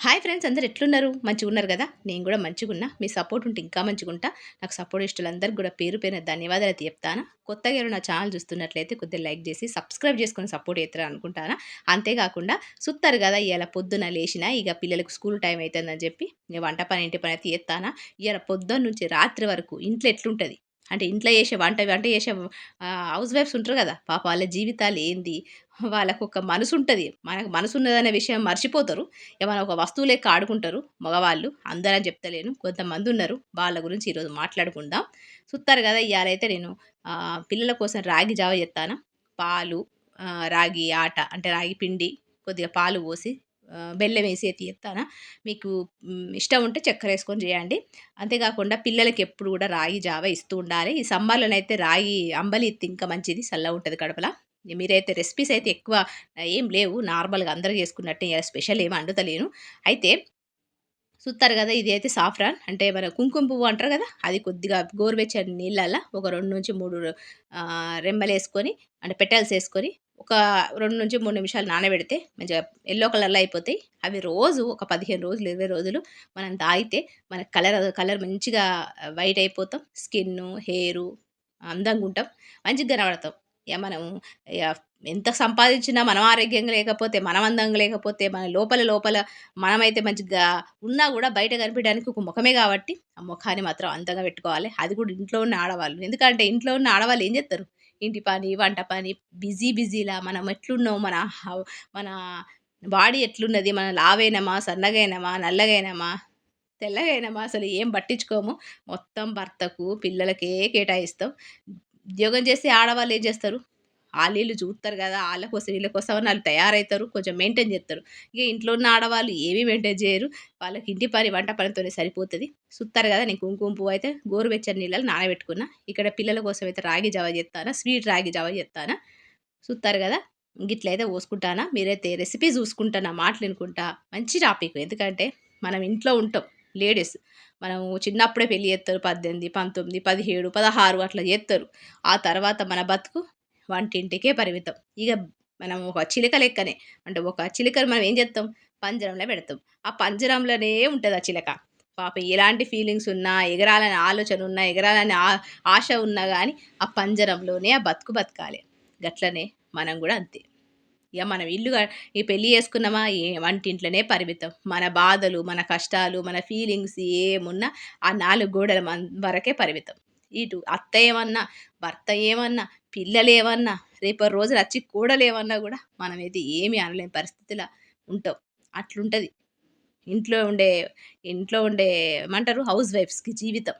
Hi friends, అందరు ఎట్లున్నారు? మంచిగున్నారు కదా? నేను కూడా మంచిగున్నా. మీ సపోర్ట్ ఉంటే ఇంకా మంచిగుంటా. నాకు సపోర్ట్ ఇష్టలందరికి కూడా పేరు పేరున ధన్యవాదాలు చెప్తాను. కొత్తగా ఎవరైనా నా ఛానల్ చూస్తున్నట్లయితే కొద్దిగా లైక్ చేసి సబ్స్క్రైబ్ చేసుకొని సపోర్ట్ చేస్తారని అనుకుంటాను. అంతేకాకుండా సుత్తారు కదా, ఇవాళ పొద్దున లేచిన ఇక పిల్లలకు స్కూల్ టైం అవుతుందని చెప్పి ఇక వంట పని ఇంటి పని అయితే చేస్తానా. ఇవాళ పొద్దున్న నుంచి రాత్రి వరకు ఇంట్లో ఎట్లుంటుంది అంటే ఇంట్లో చేసే వంట వంట చేసే హౌస్ వైఫ్స్ ఉంటారు కదా, పాప వాళ్ళ జీవితాలు ఏంది, వాళ్ళకు ఒక మనసు ఉంటుంది. మనకు మనసు ఉన్నదనే విషయం మర్చిపోతారు. ఏమైనా ఒక వస్తువు లెక్క ఆడుకుంటారు మగవాళ్ళు. అందరని చెప్తలేను, కొంతమంది ఉన్నారు. వాళ్ళ గురించి ఈరోజు మాట్లాడుకుందాం. చూస్తారు కదా, ఇవాళైతే నేను పిల్లల కోసం రాగి జావ చేస్తాను. పాలు, రాగి ఆట అంటే రాగి పిండి, కొద్దిగా పాలు పోసి బెల్లం వేసి అయితే చేస్తాను. మీకు ఇష్టం ఉంటే చక్కెర వేసుకొని చేయండి. అంతేకాకుండా పిల్లలకి ఎప్పుడు కూడా రాగి జావ ఇస్తూ ఉండాలి. ఈ సమ్మర్లోనైతే రాగి అంబలి ఇస్తే ఇంకా మంచిది, చల్లగా ఉంటుంది కడుపులో. మీరైతే రెసిపీస్ అయితే ఎక్కువ ఏం లేవు, నార్మల్‌గా అందరూ చేసుకున్నట్టే స్పెషల్ ఏమి వండుతలేను. అయితే చూస్తారు కదా, ఇది అయితే సాఫ్రాన్ అంటే మన కుంకుమ పువ్వు అంటారు కదా, అది కొద్దిగా గోరువెచ్చని నీళ్ళల్లో ఒక 2-3 రెమ్మలేసుకొని అంటే పెటల్స్ వేసుకొని ఒక 2-3 నిమిషాలు నానబెడితే మంచిగా యెల్లో కలర్‌లో అయిపోతాయి. అవి రోజు ఒక 15 రోజులు, 20 రోజులు మనం తాగితే మన కలర్ కలర్ మంచిగా వైట్ అయిపోతాం. స్కిన్ను, హెయిరు అందంగా ఉంటాం. మంచిగా కనబడతాం. ఇక మనం ఇగ ఎంత సంపాదించినా మనం ఆరోగ్యంగా లేకపోతే, మనం అందంగా లేకపోతే, మన లోపల లోపల మనమైతే మంచిగా ఉన్నా గూడా బయట కనిపియడానికి ఒక ముఖమే గాబట్టి, ఆ ముఖాన్ని మాత్రం అందంగా పెట్టుకోవాలి. అది కూడా ఇంట్లో ఉన్న ఆడవాళ్ళు. ఎందుకంటే ఇంట్లో ఉన్న ఆడవాళ్ళు ఏం జేత్తరు? ఇంటి పని, వంట పని, బిజీలా మనం ఎట్లున్నాం, మన బాడీ ఎట్లున్నది, మనం లావైనమా, సన్నగైనమా, నల్లగైనమా, తెల్లగైనమా అసలు ఏం పట్టించుకోము. మొత్తం భర్తకు, పిల్లలకే కేటాయిస్తాం. ఉద్యోగం చేసే ఆడవాళ్ళు ఏం చేస్తారు? ఆళ్ళీళ్ళు చూత్తరు గదా, ఆళ్ళ కోసం ఈళ్ళ కోసం అని ఆళ్ళు తయారైతారు. కొంచెం మెయింటైన్ జేత్తరు. ఇగ ఇంట్లో ఉన్న ఆడవాళ్ళు ఏమి మెయింటైన్ జేయరు. వాళ్ళకి ఇంటి పని, వంట పనితోనే సరిపోతది. సుత్తారు గదా, నేను కుంకుమ పువ్వయితే గోరువెచ్చని నీళ్ళలో నానబెట్టుకున్నా. ఇక్కడ పిల్లల కోసం అయితే రాగి జావ జేత్తానా, స్వీట్ రాగి జావ జేత్తానా. సుత్తారు గదా, గిట్లయితే పోసుకుంటానా. మీరైతే రెసిపీ చూసుకుంటా, నా మాటలు ఇనుకుంటా. మంచి టాపిక్. ఎందుకంటే మనం ఇంట్లో ఉంటాం లేడీస్. మనము చిన్నప్పుడే పెళ్లి జేత్తరు. 18, 19, 17, 16 అట్లా జేత్తరు. ఆ తర్వాత మన బతుకు వంటింటికే పరిమితం. ఇగ మనం ఒక చిలుక లెక్కనే. అంటే ఒక చిలుకని మనం ఏం జేత్తాం? పంజరంలో పెడతాం. ఆ పంజరంలోనే ఉంటది ఆ చిలక. పాపం ఎలాంటి ఫీలింగ్స్ ఉన్నా, ఎగరాలనే ఆలోచన ఉన్నా, ఎగరాలనే ఆశ ఉన్నా గానీ, ఆ పంజరంలోనే ఆ బతుకు బతకాలే. గట్లనే మనం గూడా అంతే. ఇగ మనం ఈ పెళ్లి చేసుకున్నామా, వంటింట్లోనే పరిమితం. మన బాధలు, మన కష్టాలు, మన ఫీలింగ్స్ ఏమున్నా ఆ 4 గోడల వరకే పరిమితం. ఇటు అత్త ఏమన్నా, భర్త ఏమన్నా, పిల్లలేమన్నా, రేపటి రోజున అచ్చి కోడలేమన్నా గూడా మనమైతే ఏమి అనలేని పరిస్థితిలో ఉంటాం. అట్లుంటది ఇంట్లో ఉండే ఏమంటారు, హౌస్ వైఫ్స్‌కి జీవితం.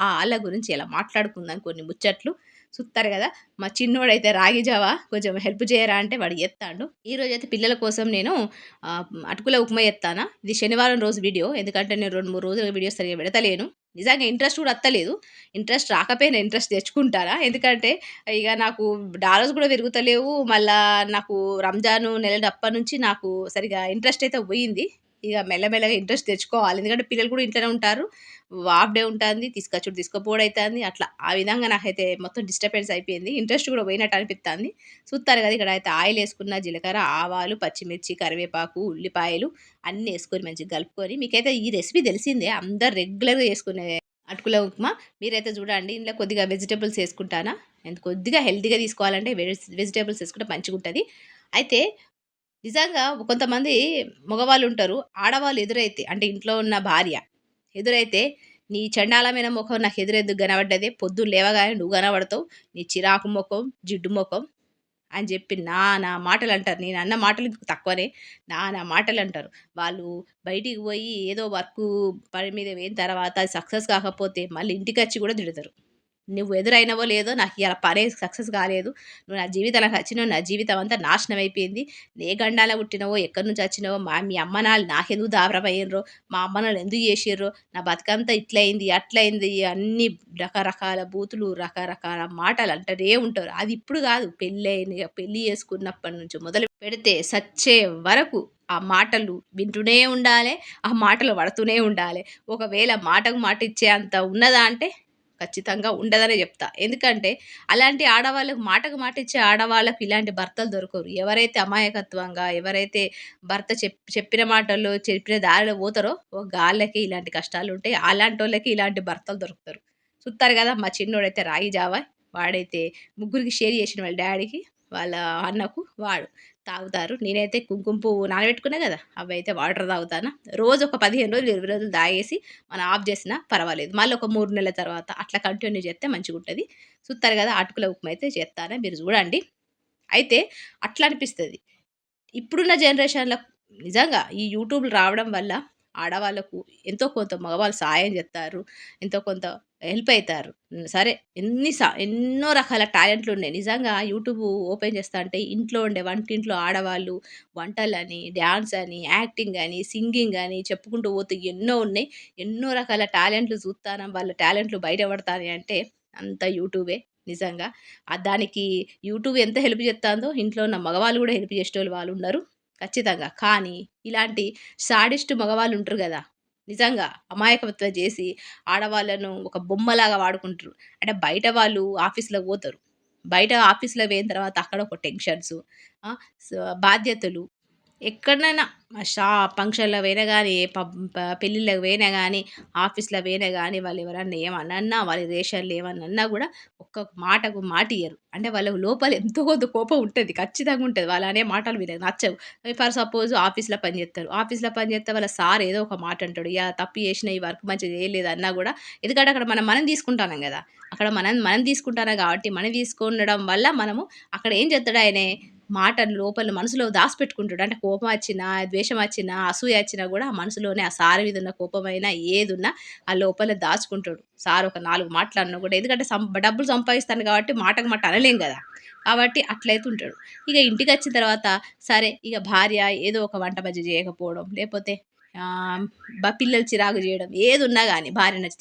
ఆళ్ళ గురించి ఇలా మాట్లాడుకుందాం కొన్ని ముచ్చట్లు. చూత్తారు గదా, మా చిన్నోడైతే రాగి జావ కొంచెం హెల్ప్ చేయరా అంటే వాడు జేత్తాండు. ఈరోజైతే పిల్లల కోసం నేను అటుకుల ఉప్మా జేత్తానా. ఇది శనివారం రోజు వీడియో. ఎందుకంటే నేను 2, 3 రోజులుగా వీడియోస్ సరిగ్గా పెడతలేను. నిజంగా ఇంట్రెస్ట్ కూడా అత్తలేదు. ఇంట్రెస్ట్ రాకపోయినా ఇంట్రెస్ట్ తెచ్చుకుంటానా. ఎందుకంటే ఇగ నాకు డాలర్స్ కూడా పెరుగుతలేవు. మళ్ళా నాకు రంజాను నెలటప్పటి నుంచి నాకు సరిగ్గా ఇంట్రెస్ట్ అయితే పోయింది. ఇగ మెల్లమెల్లగా ఇంట్రెస్ట్ తెచ్చుకోవాలి. ఎందుకంటే పిల్లలు కూడా ఇంట్లోనే ఉంటారు. హాఫ్ డే ఉంటాంది. తీసుకొచ్చుడు, తీసుకపోవుడు అయితాంది. అట్లా ఆ విధంగా నాకైతే మొత్తం డిస్టర్బెన్స్ అయిపోయింది. ఇంట్రెస్ట్ కూడా పోయినట్టు అనిపిత్తాంది. చూత్తారు కదా, ఇక్కడైతే ఆయిల్ ఏసుకున్న, జీలకర్ర, ఆవాలు, పచ్చిమిర్చి, కరివేపాకు, ఉల్లిపాయలు అన్నీ ఏసుకొని మంచిగా కలుపుకొని, మీకైతే ఈ రెసిపీ తెలిసిందే. అందరూ రెగ్యులర్‌గా చేసుకునే అటుకుల ఉప్మా. మీరైతే చూడండి, ఇందులో కొద్దిగా వెజిటబుల్స్ ఏసుకుంటానా. కొద్దిగా హెల్తీగా తీసుకోవాలంటే వెజిటబుల్స్ ఏసుకుంటే మంచిగుంటది. అయితే నిజంగా కొంతమంది మగవాళ్ళుంటారు. ఆడవాళ్ళు ఎదురైతే అంటే ఇంట్లో ఉన్న భార్య ఎదురైతే, "నీ చెండాలమైన మొఖం నాకు ఎదురెందుకు కనబడ్డదే? పొద్దున్న లేవగానే నువ్వు కనబడతావు. నీ చిరాకు మొఖం, జిడ్డు మొఖం" అని చెప్పి నానా మాటలంటారు. నేనన్న మాటలు ఇంక తక్కువనే. నానా మాటలంటారు. వాళ్ళు బయటికి పోయి ఏదో వర్కు పని మీద పోయిన తర్వాత అది సక్సెస్ కాకపోతే మళ్ళీ ఇంటికొచ్చి కూడా తిడతారు. నువ్వు ఎదురైనవో లేదో నాకియాల పనే సక్సెస్ కాలేదు. నువ్వు నా జీవితంలోకి వచ్చినావు. నా జీవితం అంతా నాశనం అయిపోయింది. ఏ గండాన పుట్టినవో, ఎక్కడి నుంచి వచ్చినావో, మీ అమ్మ నాన్న నాకెందుకు దాబరమయ్యిండ్రో, మా అమ్మ నాన్నలు ఎందుకు చేసిర్రో, నా బతుకంతా ఇట్లయింది, అట్లయింది, అన్ని రకరకాల బూతులు, రకరకాల మాటలు అంటనే ఉంటారు. అది ఇప్పుడు కాదు, పెళ్లి చేసుకున్నప్పటి నుంచి మొదలు పెడితే సచ్చే వరకు ఆ మాటలు వింటూనే ఉండాలే. ఆ మాటలు పడుతూనే ఉండాలే. ఒకవేళ మాటకు మాట ఇచ్చే అంత ఉన్నదా అంటే ఖచ్చితంగా ఉండదనే చెప్తా. ఎందుకంటే అలాంటి ఆడవాళ్ళకు మాటకు మాట ఇచ్చే ఆడవాళ్ళకు ఇలాంటి భర్తలు దొరకరు. ఎవరైతే అమాయకత్వంగా, ఎవరైతే భర్త చెప్పిన మాటల్లో, చెప్పిన దారిలో పోతారో గాళ్ళకి ఇలాంటి కష్టాలుంటాయి. అలాంటోళ్ళకి ఇలాంటి భర్తలు దొరుకుతారు. చూత్తారు గదా! మా చిన్నోడైతే రాగి జావా వాడైతే ముగ్గురికి షేర్ చేసిండు వాళ్ళ డ్యాడీకి, వాళ్ళ అన్నకు, వాడు తాగుతారు. నేనైతే కుంకుమ పువ్వు నానబెట్టుకున్నా గదా! అవైతే వాటర్ తాగుతాను. రోజు ఒక 15 రోజులు, 20 రోజులు తాగేసి మనం ఆఫ్ చేసినా పర్వాలేదు. మళ్ళీ ఒక 3 నెలల తర్వాత అట్లా కంటిన్యూ చేస్తే మంచిగుంటది. చూత్తారు గదా! అటుకుల ఉప్మా అయితే చేత్తాను. మీరు చూడండి. అయితే అట్లా అనిపిస్తది. ఇప్పుడున్న జనరేషన్‌లో నిజంగా ఈ యూట్యూబ్‌లు రావడం వల్ల ఆడవాళ్ళకు ఎంతో కొంత మగవాళ్ళు సాయం జేత్తారు. ఎంతో కొంత హెల్ప్ అయితారు. సరే ఎన్నో రకాల టాలెంట్లున్నాయి. నిజంగా యూట్యూబ్ ఓపెన్ చేస్తాంటే ఇంట్లో ఉండే వంటింట్లో ఆడవాళ్ళు వంటలని, డాన్స్ అని, యాక్టింగ్ అని, సింగింగ్ అని చెప్పుకుంటూ పోతే ఎన్నో ఉన్నాయి. ఎన్నో రకాల టాలెంట్లు చూత్తానం. వాళ్ళ టాలెంట్లు బయట పడతాన్నాయి అంటే అంతా యూట్యూబే నిజంగా. దానికి యూట్యూబ్ ఎంత హెల్ప్ చేత్తాందో ఇంట్లో ఉన్న మగవాళ్ళు గూడా హెల్ప్ చేసేటోళ్ళు వాళ్ళున్నారు. ఖచ్చితంగా. కానీ ఇలాంటి సాడిస్ట్ మగవాళ్ళుంటరు గదా! నిజంగా అమాయకత్వం జేసి ఆడవాళ్ళను ఒక బొమ్మలాగా వాడుకుంటరు. అంటే బయట వాళ్ళు ఆఫీస్‌లకు పోతరు. బయట ఆఫీస్‌లకు పోయిన తర్వాత అక్కడ ఒక టెన్షన్సు, ఆ! స బాధ్యతలు ఎక్కడనైనా ఫంక్షన్‌లకు పోయినా గానీ, పెళ్ళిళ్ళకి పోయినా గానీ, ఆఫీస్‌లకు పోయినా గానీ, వాళ్ళెవరన్నా ఏమనన్నా, వాళ్ళ రిలేషన్‌లు ఏమన్నా గూడా ఒక్క మాటకు మాటియ్యరు. అంటే వాళ్ళకి లోపల ఎంతో కొంత కోపం ఉంటది. ఖచ్చితంగా ఉంటది. వాళ్ళనే మాటలు వీళ్ళకి నచ్చవు. ఫర్ సపోజ్ ఆఫీస్‌లో పని జేత్తరు. ఆఫీస్‌లో పని జేత్తే వాళ్ళ సార్ ఏదో ఒక మాట అంటాడు. తప్పు చేసినా, ఈ వర్క్ మంచిగా చేయలేదు అన్నా గూడా ఎందుకంటే అక్కడ మనం తీసుకుంటాన్నాం గదా! అక్కడ మనం తీసుకుంటాన్నాం గాబట్టి, మనం తీసుకుండడం వల్ల మనము అక్కడ ఏం జేత్తడు ఆయనే మాటలు లోపల మనసులో దాసిపెట్టుకుంటాడు. అంటే కోపం వచ్చినా, ద్వేషం వచ్చినా, అసూయ వచ్చినా గూడా ఆ మనసులోనే ఆ సార్ మీద ఉన్న కోపమైనా ఏదున్నా ఆ లోపల దాచుకుంటాడు. సార్ ఒక 4 మాటలు అన్నా గూడా ఎందుకంటే డబ్బులు సంపాదిస్తాను కాబట్టి మాటకు మాట అనలేం గదా! కాబట్టి అట్లయితే ఉంటాడు. ఇక ఇంటికొచ్చిన తర్వాత సరే ఇగ భార్య ఏదో ఒక వంట మధ్య చేయకపోవడం, లేపోతే ఆహ్, పిల్లలు చిరాకు జేయడం ఏదున్నా గాని భార్యనొచ్చి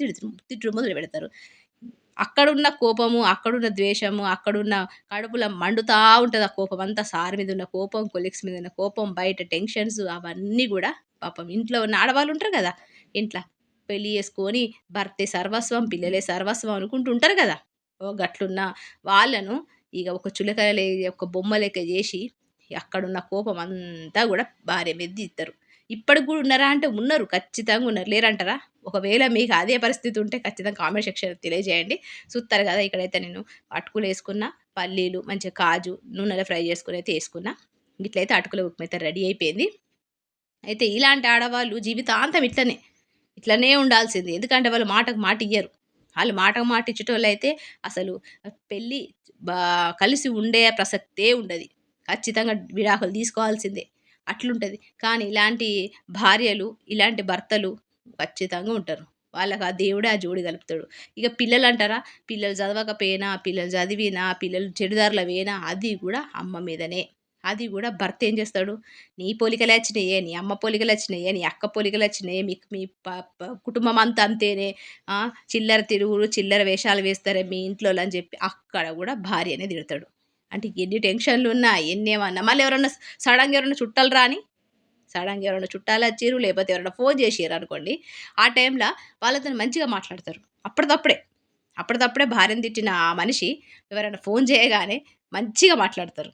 తిట్టుడు మొదలుపెడతారు. అక్కడున్న కోపము, అక్కడున్న ద్వేషము, అక్కడున్న కడుపులో మండుతా ఉంటది ఆ కోపం అంతా. సార్ మీదున్న కోపం, కొలీగ్స్ మీదున్న కోపం, బయట టెన్షన్స్ అవన్నీ గూడా పాపం ఇంట్లో ఉన్న ఆడవాళ్ళుంటారు గదా! ఇంట్ల. పెళ్లి చేసుకొని భర్తే సర్వస్వం, పిల్లలే సర్వస్వం అనుకుంటూ ఉంటారు గదా! గట్లున్న వాళ్ళను ఇగ ఒక ఒక బొమ్మ లెక్క జేసి అక్కడున్న కోపం అంతా గూడా భార్య మీద తీత్తరు. ఇప్పటికి గూడా ఉన్నారా అంటే ఉన్నారు. ఖచ్చితంగా ఉన్నారు. లేరంటారా? ఒకవేళ మీకు అదే పరిస్థితి ఉంటే ఖచ్చితంగా కామెంట్ సెక్షన్‌లో తెలియజేయండి. చూత్తారు గదా! ఇక్కడైతే నేను అటుకులేసుకున్న, పల్లీలు, మంచిగా కాజు నూనెలో ఫ్రై చేసుకొనైతే ఏసుకున్న. ఇట్లయితే అటుకుల ఉప్మా అయితే రెడీ అయిపోయింది. అయితే ఇలాంటి ఆడవాళ్ళు జీవితాంతం ఇట్లనే ఉండాల్సిందే. ఎందుకంటే వాళ్ళు మాటకు మాట ఇయ్యరు. ఆళ్ళు మాటకు మాట ఇచ్చేటోళ్ళైతే అసలు పెళ్లి బా కలిసి ఉండే ప్రసక్తే ఉండది. ఖచ్చితంగా విడాకులు తీసుకోవాల్సిందే. అట్లుంటది. కానీ ఇలాంటి భార్యలు, ఇలాంటి భర్తలు ఖచ్చితంగా ఉంటారు. వాళ్ళకి ఆ దేవుడే ఆ జోడి కలుపుతాడు. ఇక పిల్లలంటారా? పిల్లలు చదవకపోయినా, పిల్లలు చదివినా, పిల్లలు చెడుదారిలో పోయినా అది గూడా అమ్మ మీదనే. అది గూడా భర్త ఏం చేస్తాడు? నీ పోలికలొచ్చినయే, నీ అమ్మ పోలికలొచ్చినయే, నీ అక్క పోలికలొచ్చినయే, మీకు మీ ప ప కుటుంబం అంతా అంతేనే. చిల్లర తిరుగుడు, చిల్లర వేషాలు వేస్తారే మీ ఇంట్లోళ్ళు అని చెప్పి అక్కడ గూడా భార్యనే తిడతాడు. అంటే ఎన్ని టెన్షన్‌లున్నా, ఎన్నేమన్నా మళ్ళీ ఎవరన్నా సడెన్‌గా ఎవరైనా చుట్టాలు రాని, సడెన్‌గా ఎవరైనా చుట్టాలొచ్చిర్రు, లేపోతే ఎవరైనా ఫోను చేసిర్రనుకోండి, ఆ టైంలో వాళ్ళతోని మంచిగా మాట్లాడతారు. అప్పటిదప్పుడే. అప్పటిదప్పుడే భార్యను తిట్టిన ఆ మనిషి ఎవరైనా ఫోను చేయగానే మంచిగా మాట్లాడతారు.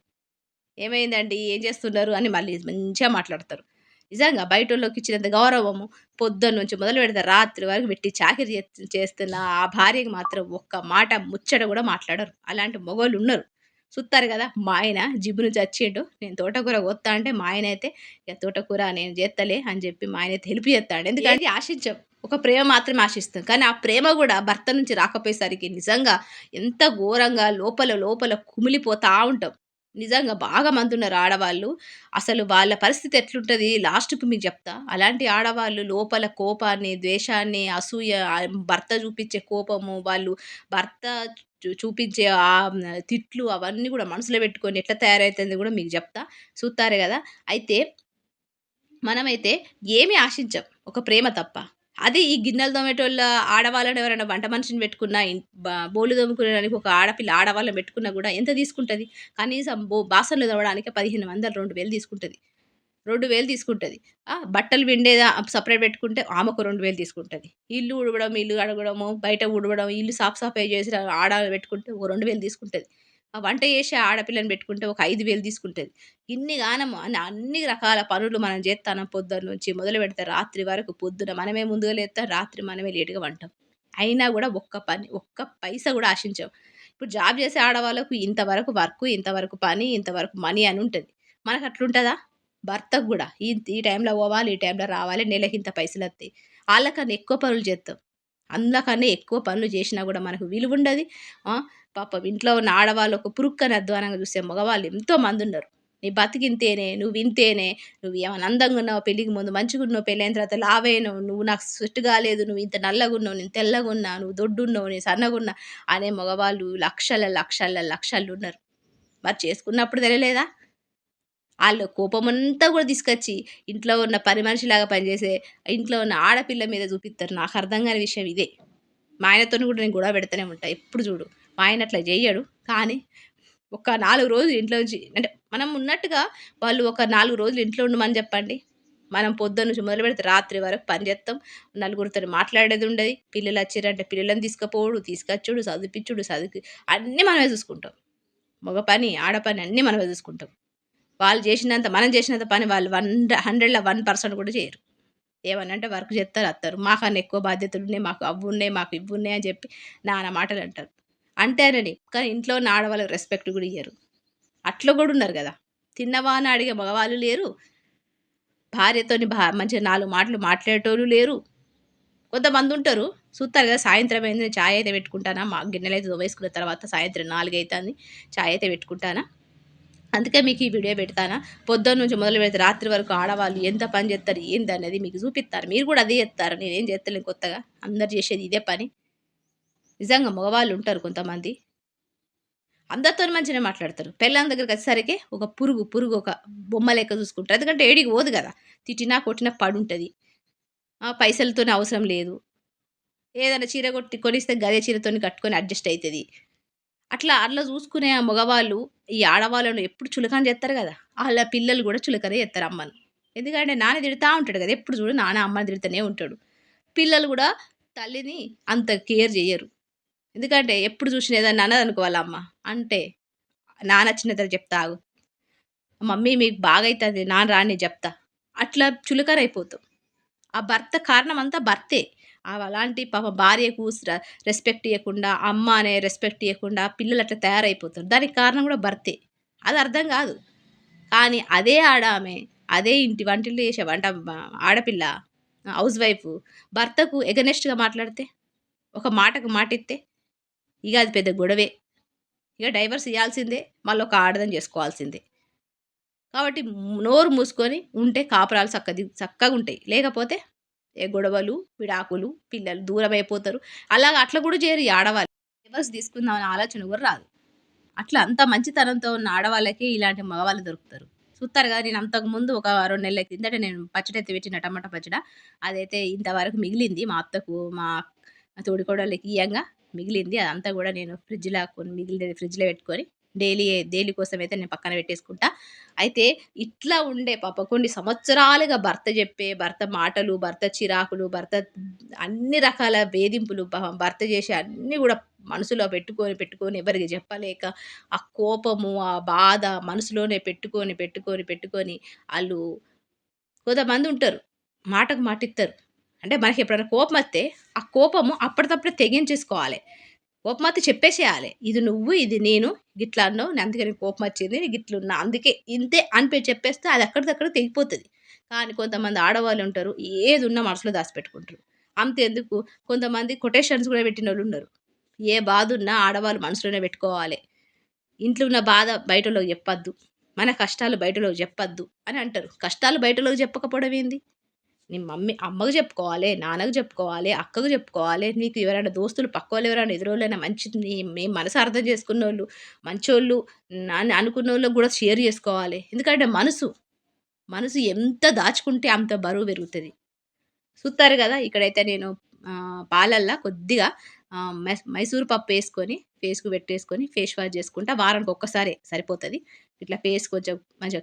"ఏమైందండి? ఏం చేస్తున్నారు?" అని మళ్ళీ మంచిగా మాట్లాడతారు. నిజంగా బయటోళ్ళకి ఇచ్చినంత గౌరవము పొద్దున్నుంచి మొదలుపెడితే రాత్రి వరకు పెట్టి చాకిరీ చేస్తున్న ఆ భార్యకి మాత్రం ఒక్క మాట ముచ్చట గూడా మాట్లాడరు. అలాంటి మొగోళ్ళున్నరు. సుత్తారు గదా! మా ఆయన జిమ్ నుంచి వచ్చిండు. నేను తోటకూర కోత్తా అంటే మా ఆయనైతే "ఇగ తోటకూర నేను జేత్తలే" అని జెప్పి మా ఆయనైతే హెల్ప్ జేత్తాండు. ఎందుకంటే ఏది ఆశించం. ఒక ప్రేమ మాత్రమే ఆశిస్తాం. కానీ ఆ ప్రేమ గూడా భర్త నుంచి రాకపోయేసరికి నిజంగా ఎంత ఘోరంగా లోపల లోపల కుమిలిపోతా ఉంటాం. నిజంగా బాగా మందున్నారు ఆడవాళ్ళు. అసలు వాళ్ళ పరిస్థితి ఎట్లుంటది లాస్ట్‌కి మీకు జెప్తా. అలాంటి ఆడవాళ్ళు లోపల కోపాన్ని, ద్వేషాన్ని, అసూయ భర్త చూపిచ్చే కోపము, వాళ్ళు భర్త చూపించే తిట్లు అవన్నీ గూడా మనసులో పెట్టుకొని ఎట్లా తయారైతుందో గూడా మీకు జెప్తా. చూత్తారు గదా! అయితే మనమైతే ఏమి ఆశించం. ఒక ప్రేమ తప్ప. అదే ఈ గిన్నెలు తోమేటోళ్ళ ఆడవాళ్ళని ఎవరైనా వంట మనిషిని పెట్టుకున్నా, బోళ్ళు తోముకునేదానికి ఒక ఆడవాళ్ళని పెట్టుకున్నా గూడా ఎంత తీసుకుంటది? కనీసం బాసన్లు తోమడానికే 1500, 2000 తీసుకుంటది. 2000 తీసుకుంటది. బట్టలు పిండేదా సెపరేట్ పెట్టుకుంటే ఆమెకో 2000 తీసుకుంటది. ఇల్లు ఊడవడం, ఇల్లు కడగడము, బయట ఊడవడం, ఇల్లు సాఫ్ చేసి ఆడ పెట్టుకుంటే ఒక 2000 తీసుకుంటది. వంట చేసే ఆడపిల్లని పెట్టుకుంటే ఒక 5000 తీసుకుంటది. ఇన్ని గానము అన్ని రకాల పనులు మనం జేత్తానం పొద్దున్నుంచి మొదలుపెడితే రాత్రి వరకు. పొద్దున మనమే ముందుగా లేత్తాం. రాత్రి మనమే లేట్‌గా పంటాం. అయినా గూడా ఒక్క పైసా గూడా ఆశించం. ఇప్పుడు జాబ్ చేసే ఆడవాళ్ళకు ఇంతవరకు వర్కు, ఇంతవరకు పని, ఇంతవరకు మనీ అని ఉంటది. మనకట్లుంటదా? భర్తకు గూడా ఈ టైంలో పోవాలి, ఈ టైంలో రావాలి, నెలకింత పైసలొత్తయి. ఆళ్ళకన్నా ఎక్కువ పనులు జేత్తాం. అందకన్నా ఎక్కువ పనులు జేషినా గూడా మనకు విలువుండది. ఆ! పాపం ఇంట్లో ఉన్న ఆడవాళ్ళు ఒక పురుక్కని అధ్వానంగా చూసే మగవాళ్ళు ఎంతో మందున్నారు. నీ బతికింతేనే, నువ్వింతేనే, నువ్వేమన్నా అందంగున్నావు, పెళ్ళికి ముందు మంచిగున్నావు, పెళ్ళైన తర్వాత లావయినవు, నువ్వు నాకు సెట్ కాలేదు, నువ్వింత నల్లగున్నావు, నేను తెల్లగున్నా, నువ్వు దొడ్డున్నావు, నేను సన్నగున్నా అనే మగవాళ్ళు లక్షలున్నారు. మరి చేసుకున్నప్పుడు తెలవలేదా? ఆళ్ళు కోపమంతా గూడా తీసుకొచ్చి ఇంట్లో ఉన్న పని మనిషిలాగా పనిజేసే ఇంట్లో ఉన్న ఆడపిల్ల మీద చూపిత్తరు. నాకర్థం గాని విషయం ఇదే. మా ఆయనతోని గూడా నేను గొడవ పెడతనే ఉంటా ఎప్పుడు జూడు. మా ఆయన అట్లా జెయ్యడు. కానీ ఒక 4 రోజులు ఇంట్లో నుంచి అంటే మనం ఉన్నట్టుగా వాళ్ళు ఒక 4 రోజులు ఇంట్లో ఉండమని జెప్పండి. మనం పొద్దున్నుంచి మొదలుపెడితే రాత్రి వరకు పని జేత్తాం. నలుగురితోని మాట్లాడేదుండది. పిల్లలచ్చిర్రంటే పిల్లలని తీసుకపోవుడు, తీసుకొచ్చుడు, చదివిపిచ్చుడు, అన్నీ మనమే జూసుకుంటాం. మగ పని, ఆడ పని అన్నీ మనమే జూసుకుంటాం. వాళ్ళు జేసినంత మనం జేసినంత పని వాళ్ళు 100లో 1% కూడా చేయరు. ఏమన్నంటే వర్క్ జేత్తారు, అత్తరు. మాకన్నా ఎక్కువ బాధ్యతలున్నాయి, మాకు అవ్వున్నాయి, మాకు ఇవ్వున్నాయి అని జెప్పి నానా మాటలంటారు. అంటేనని కానీ ఇంట్లో ఉన్న ఆడవాళ్ళకి రెస్పెక్ట్ గూడా ఇయ్యరు. అట్లా గూడా ఉన్నారు గదా! తిన్నవా అని అడిగే మగవాళ్ళు లేరు. భార్యతోని మంచిగా 4 మాటలు మాట్లాడేటోళ్ళు లేరు. కొంతమందుంటరు. చూత్తారు గదా! సాయంత్రం అయింది నేను చాయ్ అయితే పెట్టుకుంటానా, మా గిన్నెలైతే తోమేసుకున్న తర్వాత సాయంత్రం 4 అయితాంది. చాయ్ అయితే పెట్టుకుంటానా అందుకే మీకు ఈ వీడియో పెడతానా. పొద్దున్నుంచి మొదలుపెడితే రాత్రి వరకు ఆడవాళ్ళు ఎంత పని జేత్తరు, ఏందనేది మీకు చూపిత్తాను. మీరు గూడా అదే జేత్తారు. నేనేం జేత్తలేను కొత్తగా. అందరూ జేసేది ఇదే పని. నిజంగా మగవాళ్ళుంటారు కొంతమంది. అందరితోని మంచిగానే మాట్లాడతారు. పెళ్ళాం దగ్గరికొచ్చేసరికి ఒక పురుగు ఒక బొమ్మ లెక్క చూసుకుంటారు. ఎందుకంటే ఏడికి పోదు గదా! తిట్టినా, కొట్టినా పడుంటది. పైసలతోని అవసరం లేదు. ఏదైనా చీర కొనిస్తే గదే చీరతోని కట్టుకొని అడ్జస్ట్ అయితది. అట్లా జూసుకునే ఆ మగవాళ్ళు, ఈ ఆడవాళ్ళను ఎప్పుడు చులకన జేత్తరు గదా! ఆళ్ళ పిల్లలు గూడా చులకనే జేత్తరు అమ్మను. ఎందుకంటే నాన్న తిడతా ఉంటాడు గదా! ఎప్పుడు జూడు నాన్న అమ్మని తిడతనే ఉంటాడు. పిల్లలు గూడా తల్లిని అంత కేర్ జెయ్యరు. ఎందుకంటే ఎప్పుడు జూషినా ఏదన్నా అన్నదనుకో వాళ్ళ అమ్మ, అంటే నాన్నొచ్చిన తర్వాత జెప్తా ఆగు. మమ్మీ మీకు బాగైతది నాన్న రా నేను జెప్తా. అట్లా చులకనైపోతాం. ఆ భర్త కారణమంతా భర్తే. అలాంటి పాపం భార్యకు రెస్పెక్ట్ ఇయ్యకుండా, అమ్మ అనే రెస్పెక్ట్ ఇయ్యకుండా పిల్లలు అట్లా తయారైపోతారు. దానికి కారణం గూడా భర్తే. అది అర్థం గాదు. కానీ అదే ఆడామె, అదే ఇంటి వంటిల్లు చేసే ఆడపిల్ల హౌస్ వైఫు భర్తకు ఎగనెస్ట్‌గా మాట్లాడితే, ఒక మాటకు మాటిత్తే, ఇగ అది పెద్ద గొడవే. ఇగ డైవర్స్ ఇయ్యాల్సిందే. మళ్ళొక ఆడదని జేసుకోవాల్సిందే. కాబట్టి నోరు మూసుకొని ఉంటే కాపురాలు చక్కగుంటాయి. లేకపోతే గొడవలు, విడాకులు, పిల్లలు దూరమైపోతారు. అట్లా గూడా చేయరు ఈ ఆడవాళ్ళు. డైవర్స్ తీసుకుందాం అనే ఆలోచన గూడా రాదు. అట్లా అంత మంచితనంతో ఉన్న ఆడవాళ్ళకి ఇలాంటి మగవాళ్ళు దొరుకుతారు. చూత్తారు గదా! నేను అంతకుముందు ఒక 2 నెలల కిందట నేను పచ్చడైతే పెట్టిన టమాటా పచ్చడ. అదైతే ఇంతవరకు మిగిలింది. మా అత్తకు, మా తోడికోడళ్ళకి ఇయ్యంగా మిగిలింది. అదంతా గూడా నేను మిగిలినది ఫ్రిడ్జ్‌లో పెట్టుకొని డైలీ కోసమైతే నేను పక్కన పెట్టేసుకుంటా. అయితే ఇట్లా ఉండే పాపం కొన్ని సంవత్సరాలుగా భర్త మాటలు, భర్త చిరాకులు, అన్ని రకాల వేధింపులు, భర్త చేసే అన్నీ గూడా మనసులో పెట్టుకొని ఎవరికీ చెప్పలేక, ఆ కోపము, ఆ బాధ మనసులోనే పెట్టుకొని ఆళ్ళు కొంతమందుంటరు. మాటకు మాటిత్తరు. అంటే మనకెప్పుడైనా కోపమొత్తే, ఆ కోపము అప్పటిదప్పుడే తెగించేసుకోవాలె. కోపమొత్తే చెప్పేసేయాలె. ఇది నువ్వు, ఇది నేను, గిట్లా అన్నావు. అందుకే నీకు కోపమొచ్చింది. నేను గిట్లున్నా. అందుకే ఇంతే అని చెప్పేస్తే అది అక్కడిదక్కడ తెగిపోతది. కానీ కొంతమంది ఆడవాళ్ళుంటరు. ఏదున్నా మనసులో దాసిపెట్టుకుంటరు. అంతెందుకు కొంతమంది కొటేషన్స్ గూడా పెట్టినోళ్ళున్నరు. ఏ బాధున్నా ఆడవాళ్ళు మనసులోనే పెట్టుకోవాలె. ఇంట్లో ఉన్న బాధ బయటోళ్ళకి జెప్పొద్దు. మన కష్టాలు బయటోళ్ళకి జెప్పొద్దు అని అంటరు. కష్టాలు బయటోళ్ళకి చెప్పకపోవడం ఏంది? నీ అమ్మకు చెప్పుకోవాలే, నాన్నకు చెప్పుకోవాలే, అక్కకు చెప్పుకోవాలే. నీకు ఎవరైనా దోస్తులు పక్కోళ్ళు ఎవరైనా ఎదురోళ్ళైనా మంచి మీ మనసు అర్థం చేసుకున్నోళ్ళు, మంచోళ్ళు అని అనుకున్నోళ్ళకి గూడా షేర్ చేసుకోవాలే. ఎందుకంటే మనసు ఎంత దాచుకుంటే అంత బరువు పెరుగుతది. చూత్తారు గదా! ఇక్కడైతే నేను పాలల్ల కొద్దిగా మైసూర్ పప్పేసుకొని ఫేస్‌కు పెట్టేసుకొని ఫేస్ వాష్ చేసుకుంటా. వారానికి ఒక్కసారే సరిపోతది. ఇట్లా ఫేస్ కొంచెం మంచిగా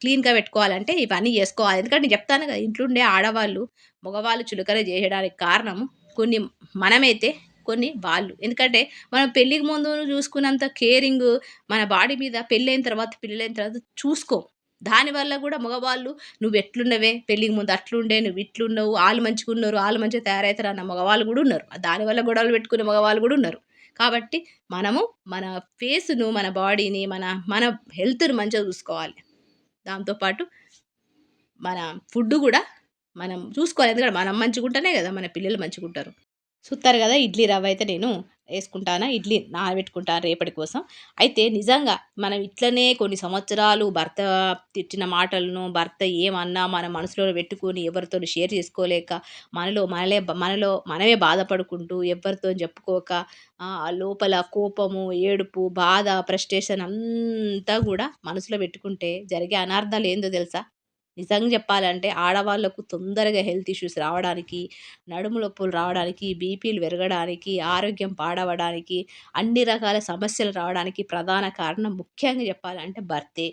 క్లీన్‌గా పెట్టుకోవాలంటే ఇవన్నీ చేసుకోవాలి. ఎందుకంటే నేను చెప్తాను కదా! ఇంట్లో ఉండే ఆడవాళ్ళు, మగవాళ్ళు చులకన చేయడానికి కారణం కొన్ని మనమైతే, కొన్ని వాళ్ళు. ఎందుకంటే మనం పెళ్ళికి ముందు చూసుకున్నంత కేరింగు మన బాడీ మీద పెళ్ళైన తర్వాత, పిల్లలైన తర్వాత చూసుకోం. దానివల్ల గూడా మగవాళ్ళు "నువ్వెట్లున్నవే పెళ్ళికి ముందు అట్లుండే, నువ్విట్లున్నవు, ఆళ్ళు మంచిగున్నరు, ఆళ్ళు మంచిగా తయారయితారన్న" మగవాళ్ళు గూడా ఉన్నారు. దానివల్ల గొడవలు పెట్టుకునే మగవాళ్ళు గూడా ఉన్నారు. కాబట్టి మనము మన ఫేస్‌ను, మన బాడీని, మన మన హెల్త్‌ని మంచిగా చూసుకోవాలి. దాంతో పాటు మన ఫుడ్ గూడా మనం చూసుకోవాలి. ఎందుకంటే మనం మంచిగుంటేనే గదా! మన పిల్లలు మంచిగుంటారు. చూత్తారు గదా! ఇడ్లీ రవ్వయితే నేను యేసుకుంటానా, ఇడ్లీ నానబెట్టుకుంటా రేపటి కోసం. అయితే నిజంగా మనం ఇట్లనే కొన్ని సంవత్సరాలు భర్త తిట్టిన మాటలను, భర్త ఏమన్నా మన మనసులో పెట్టుకొని ఎవరితోని షేర్ చేసుకోలేక, మనలో మనమే బాధపడుకుంటూ, ఎవ్వరితోని చెప్పుకోక లోపల కోపము, ఏడుపు, బాధ, ఫ్రస్ట్రేషన్ అంతా గూడా మనసులో పెట్టుకుంటే జరిగే అనార్థాలేందో తెలుసా? నిజంగా చెప్పాలంటే ఆడవాళ్ళకు తొందరగా హెల్త్ ఇష్యూస్ రావడానికి, నడుము నొప్పులు రావడానికి, బీపీలు పెరగడానికి, ఆరోగ్యం పాడవడానికి, అన్ని రకాల సమస్యలు రావడానికి ప్రధాన కారణం ముఖ్యంగా చెప్పాలంటే భర్తే.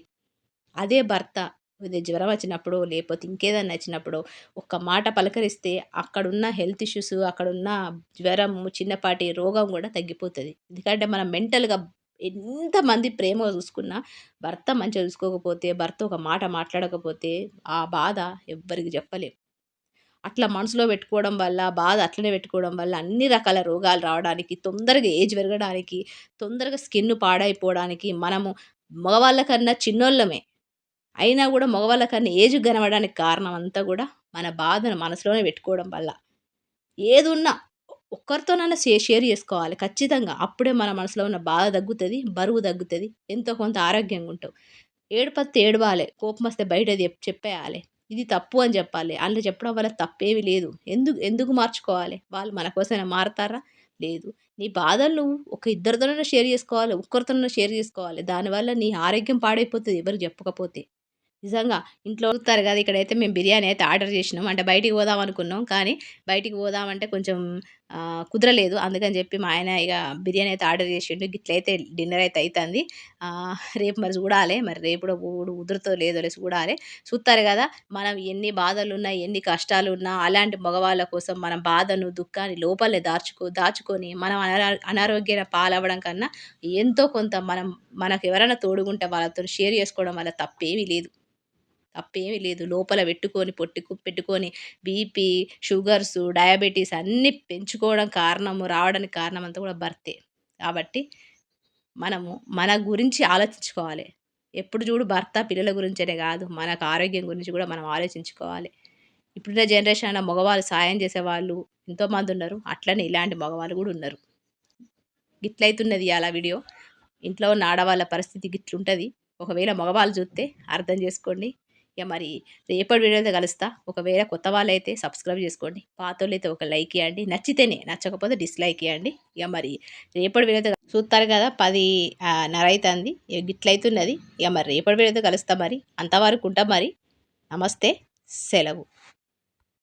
అదే భర్త ఇది జ్వరం వచ్చినప్పుడో, లేపోతే ఇంకేదన్నా వచ్చినప్పుడో, ఒక్క మాట పలకరిస్తే అక్కడున్న హెల్త్ ఇష్యూస్, అక్కడున్న జ్వరము, చిన్నపాటి రోగం గూడా తగ్గిపోతది. ఎందుకంటే మనం మెంటల్‌గా ఎంతమంది ప్రేమగా చూసుకున్నా, భర్త మంచిగా చూసుకోకపోతే, భర్త ఒక మాట మాట్లాడకపోతే, ఆ బాధ ఎవ్వరికి చెప్పలేం. అట్లా మనసులో పెట్టుకోవడం వల్ల, బాధ అట్లనే పెట్టుకోవడం వల్ల అన్ని రకాల రోగాలు రావడానికి, తొందరగా ఏజ్ పెరగడానికి, తొందరగా స్కిన్ పాడైపోవడానికి, మనము మగవాళ్ళ కన్నా చిన్నోళ్ళమే. అయినా గూడా మగవాళ్ళ కన్నా ఏజ్ కనబడడానికి కారణం అంతా గూడా మన బాధను మనసులోనే పెట్టుకోవడం వల్ల. ఏదున్నా ఒక్కరితోనైనా షేర్ చేసుకోవాలి ఖచ్చితంగా. అప్పుడే మన మనసులో ఉన్న బాధ తగ్గుతది, బరువు తగ్గుతది. ఎంతో కొంత ఆరోగ్యంగా ఉంటాం. ఏడుపొస్తే ఏడవాలి, కోపమొస్తే బయట చెప్పేయాలి. ఇది తప్పు అని జెప్పాలి. అట్లా చెప్పడం వల్ల తప్పేమి లేదు. ఎందుకు మార్చుకోవాలి? వాళ్ళు మన కోసమైనా మారతారా? లేదు. నీ బాధలు నువ్వు ఒక ఇద్దరితోనైనా షేర్ జేసుకోవాలి. ఒక్కరితోనైనా షేర్ జేసుకోవాలి. దానివల్ల నీ ఆరోగ్యం పాడైపోతది ఎవరికి జెప్పకపోతే. నిజంగా. ఇంట్లో చూస్తారు గదా! ఇక్కడైతే మేము బిర్యానీ అయితే ఆర్డర్ జేసినాం. అంటే బయటికి పోదాం అనుకున్నాం. కానీ బయటికి పోదామంటే కొంచెం కుదరలేదు. అందుకని జెప్పి మా ఆయన ఇగ బిర్యానీ అయితే ఆర్డర్ జేసిండు. గిట్లయితే డిన్నర్ అయితే అయితంది. రేపు మరి జూడాలే. మరి రేపు గూడా కుదురుతదో లేదో చూడాలే. చూత్తారు గదా! మనం ఎన్ని బాధలున్నా, ఎన్ని కష్టాలున్నా అలాంటి మగవాళ్ళ కోసం మన బాధను, దుఃఖాన్ని లోపలే దాచుకొని మనం అనారోగ్యాల పాలవ్వడం కన్నా ఎంతో కొంత మనకెవరైనా తోడుగుంటే వాళ్ళతోని షేర్ జేసుకోవడం వల్ల తప్పేమీ లేదు. తప్పేమీ లేదు. లోపల పెట్టుకొని పెట్టుకొని బీపీ, షుగర్సు, డయాబెటీస్ అన్నీ పెంచుకోవడం రావడానికి కారణం అంతా కూడా భర్తే. కాబట్టి మనము మన గురించి ఆలోచించుకోవాలి. ఎప్పుడు చూడు భర్త, పిల్లల గురించనే గాదు. మనకు ఆరోగ్యం గురించి గూడా మనం ఆలోచించుకోవాలి. ఇప్పుడున్న జనరేషన్‌లో మగవాళ్ళు సాయం చేసేవాళ్ళు ఎంతోమందున్నారు. అట్లనే ఇలాంటి మగవాళ్ళు గూడా ఉన్నారు. గిట్లయితున్నది ఇయాల వీడియో. ఇంట్లో ఉన్న ఆడవాళ్ళ పరిస్థితి గిట్లుంటది. ఒకవేళ మగవాళ్ళు జూత్తే అర్థం జేసుకోండి. ఇగ మరి రేపటి వీడియోతో కలుస్తా. ఒకవేళ కొత్త వాళ్ళైతే సబ్స్క్రైబ్ జేసుకోండి. పాతోళ్ళైతే ఒక లైక్ ఇయ్యండి. నచ్చితేనే, నచ్చకపోతే డిస్‌లైక్ ఇయ్యండి. ఇగ మరి రేపటి వీడియోతో చూత్తారు గదా! 10:30 అయితంది. ఇగ గిట్లయితున్నది. ఇగ మరి రేపటి వీడియోతో కలుస్తా మరి. అంతవరకు ఉంటా మరి. నమస్తే. సెలవు.